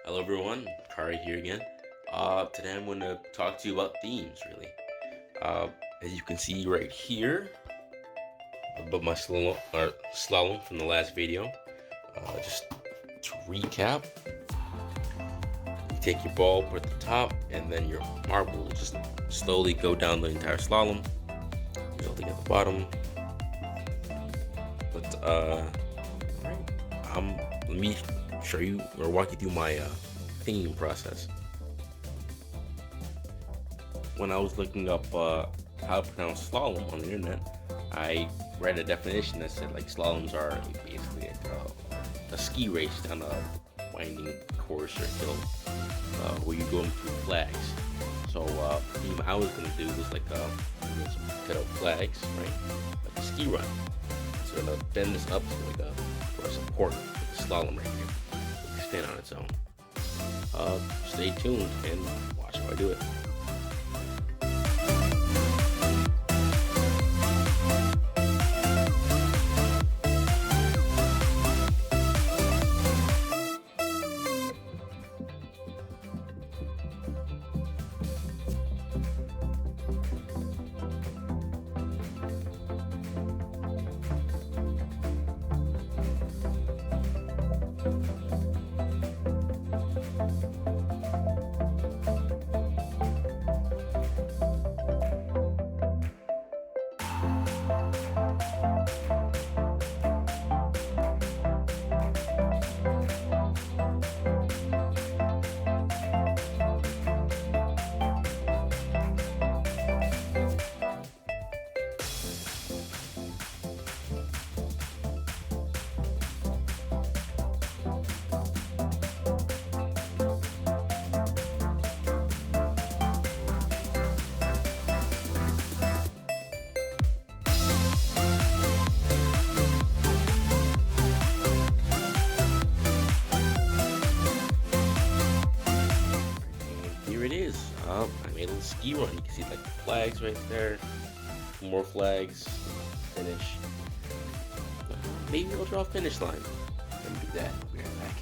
Hello everyone, Kari here again. Today I'm going to talk to you about themes, really. As you can see right here, above my slalom from the last video. Just to recap, you take your ball, put at the top, and then your marble will just slowly go down the entire slalom, building at the bottom. But let me show you or walk you through my theme process. When I was looking up how to pronounce slalom on the internet, I read a definition that said like slaloms are basically a ski race down a winding course or hill where you go through flags. So the theme I was gonna do was like cut out flags, right? Like a ski run. So I'm gonna bend this up to like for a support, like a slalom right here. It can stand on its own. Stay tuned and watch how I do it. Here it is. I made a little ski run. You can see like the flags right there. More flags. Finish. Maybe we'll draw a finish line. Let me do that. I'll be right back.